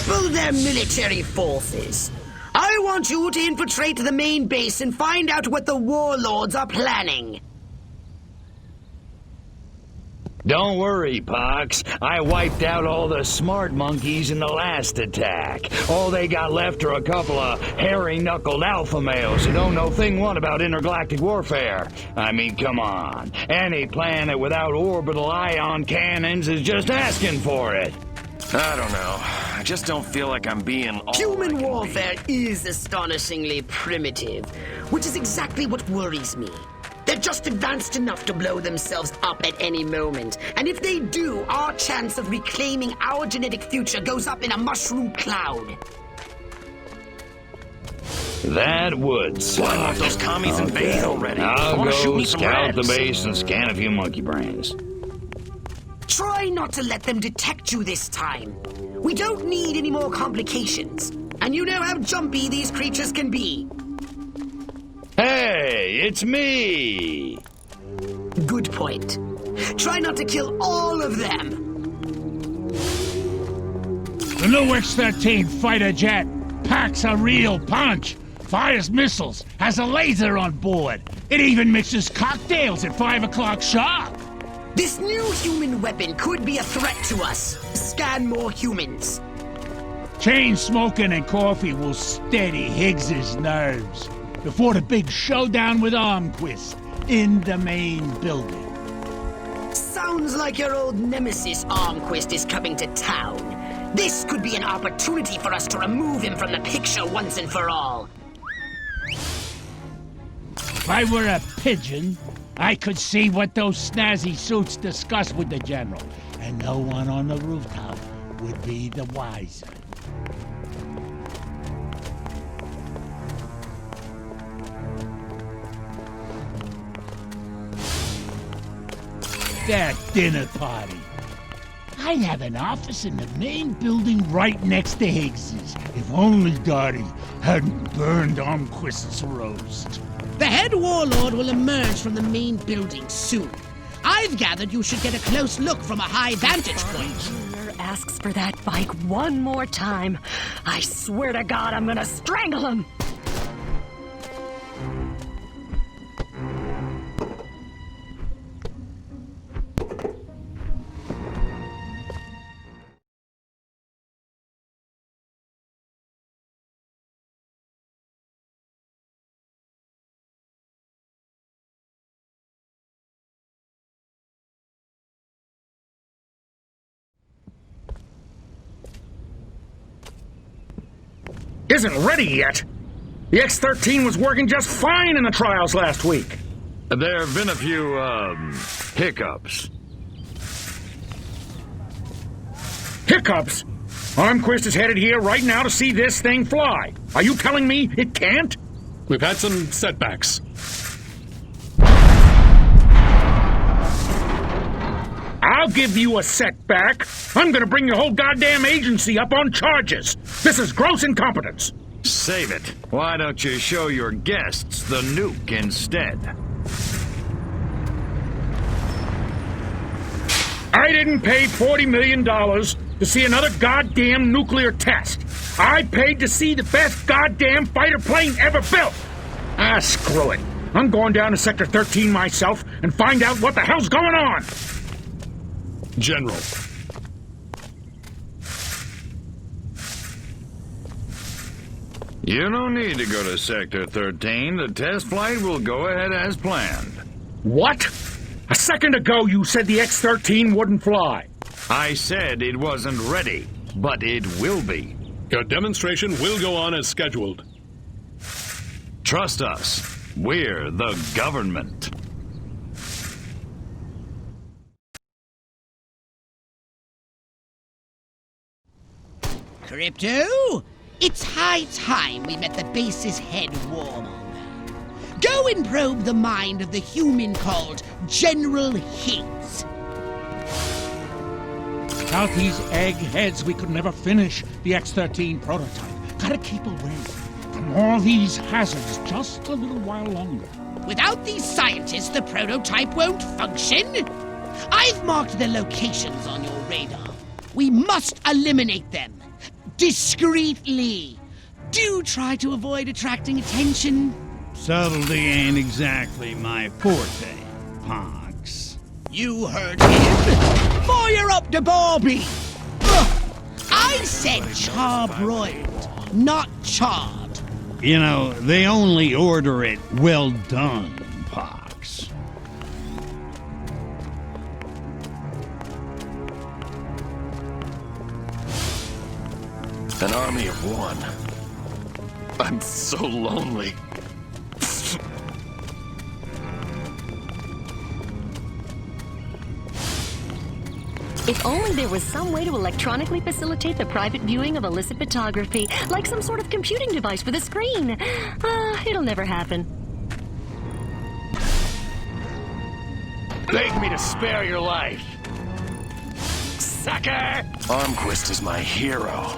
Triple their military forces. I want you to infiltrate the main base and find out what the warlords are planning. Don't worry, Pox. I wiped out all the smart monkeys in the last attack. All they got left are a couple of hairy-knuckled alpha males who don't know thing one about intergalactic warfare. I mean, come on. Any planet without orbital ion cannons is just asking for it. I don't know. I just don't feel like I'm being all Human I can warfare is astonishingly primitive, which is exactly what worries me. They're just advanced enough to blow themselves up at any moment. And if they do, our chance of reclaiming our genetic future goes up in a mushroom cloud. That would suck. Why won't those commies invade already? I I'll want to shoot go me some scout the reds. base and scan a few monkey brains. Try not to let them detect you this time. We don't need any more complications. And you know how jumpy these creatures can be. Hey, it's me! Good point. Try not to kill all of them. The new X-13 fighter jet packs a real punch, fires missiles, has a laser on board. It even mixes cocktails at 5 o'clock sharp. This new human weapon could be a threat to us. Scan more humans. Chain smoking and coffee will steady Higgs's nerves before the big showdown with Armquist in the main building. Sounds like your old nemesis Armquist is coming to town. This could be an opportunity for us to remove him from the picture once and for all. If I were a pigeon, I could see what those snazzy suits discuss with the general, and no one on the rooftop would be the wiser. That dinner party. I'd have an office in the main building right next to Higgs's. If only Dottie hadn't burned Armquist's roast. The head warlord will emerge from the main building soon. I've gathered you should get a close look from a high vantage point. Junior asks for that bike one more time. I swear to God, I'm gonna strangle him. Isn't ready yet. The X-13 was working just fine in the trials last week. There have been a few, hiccups. Hiccups? Armquist is headed here right now to see this thing fly. Are you telling me it can't? We've had some setbacks. I'll give you a setback. I'm gonna bring your whole goddamn agency up on charges. This is gross incompetence. Save it. Why don't you show your guests the nuke instead? I didn't pay $40 million to see another goddamn nuclear test. I paid to see the best goddamn fighter plane ever built. Ah, screw it. I'm going down to Sector 13 myself and find out what the hell's going on. General. You don't need to go to Sector 13. The test flight will go ahead as planned. What? A second ago you said the X-13 wouldn't fly. I said it wasn't ready, but it will be. Your demonstration will go on as scheduled. Trust us. We're the government. Crypto, it's high time we met the base's head warlock. Go and probe the mind of the human called General Higgs. Without these eggheads, we could never finish the X-13 prototype. Gotta keep away from all these hazards just a little while longer. Without these scientists, the prototype won't function. I've marked their locations on your radar. We must eliminate them. discreetly. Do try to avoid attracting attention. Subtlety ain't exactly my forte, Pox. You heard him. Fire up the Barbie. Ugh. I said charbroiled, not charred. You know, they only order it well done, Pox. An army of one. I'm so lonely. If only there was some way to electronically facilitate the private viewing of illicit photography, like some sort of computing device with a screen. It'll never happen. Beg me to spare your life. Sucker! Armquist is my hero.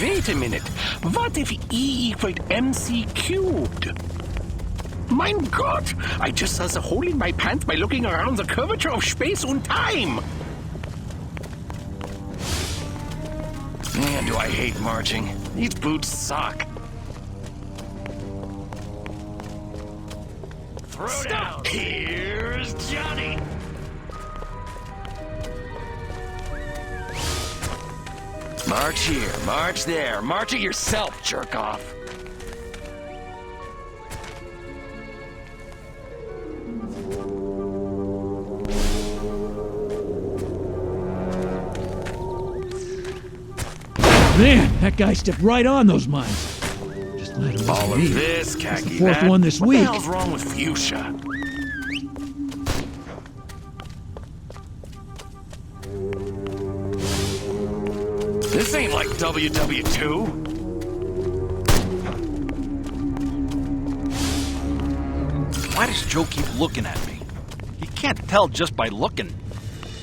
Wait a minute. What if E equaled MC cubed? Mein Gott! I just saw the hole in my pants by looking around the curvature of space and time! Man, do I hate marching. These boots suck. Throw down! Here's Johnny! March here, march there, march it yourself, jerk off. Man, that guy stepped right on those mines. Just let him All leave. of this, That's khaki, the fourth that. one this What week. the hell's wrong with fuchsia? This ain't like WW2. Why does Joe keep looking at me? He can't tell just by looking.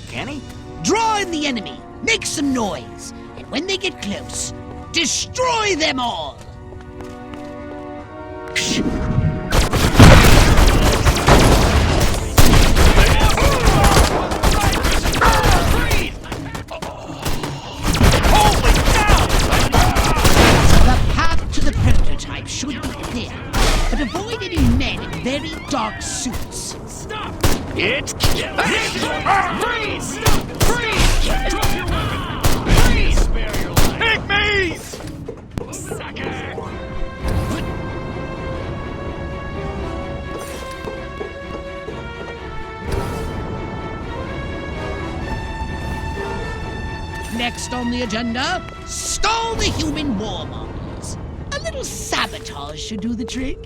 Can he? Draw in the enemy. Make some noise. And when they get close, destroy them all. The path to the prototype should be clear, but avoid any men in very dark suits. It's... Freeze! Freeze! Drop your weapon! Freeze! Spare your life! Take me! Sucker! Next on the agenda, stall the human war models. A little sabotage should do the trick.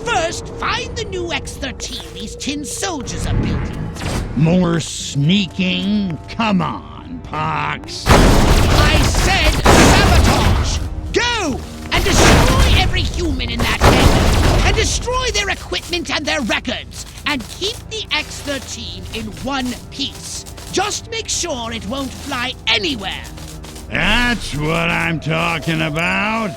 First, find the new X-13 these tin soldiers are building. More sneaking? Come on, Pox. I said sabotage! Go! And destroy every human in that hangar! And destroy their equipment and their records! And keep the X-13 in one piece. Just make sure it won't fly anywhere. That's what I'm talking about.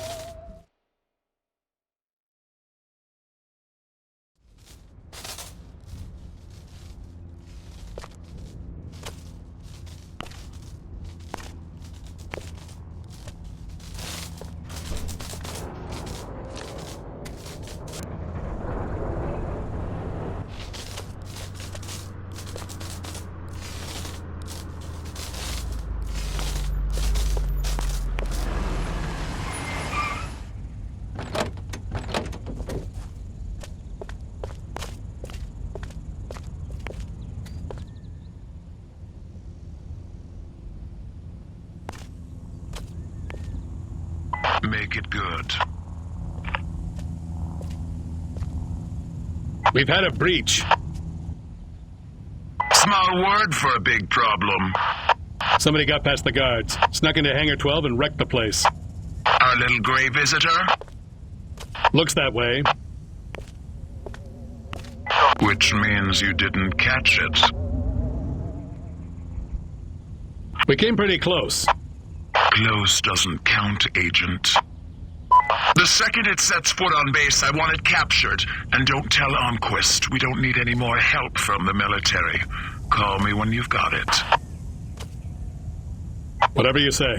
Make it good. We've had a breach. Small word for a big problem. Somebody got past the guards, snuck into Hangar 12 and wrecked the place. Our little gray visitor? Looks that way. Which means you didn't catch it. We came pretty close. Close doesn't count, Agent. The second it sets foot on base, I want it captured. And don't tell Armquist. We don't need any more help from the military. Call me when you've got it. Whatever you say.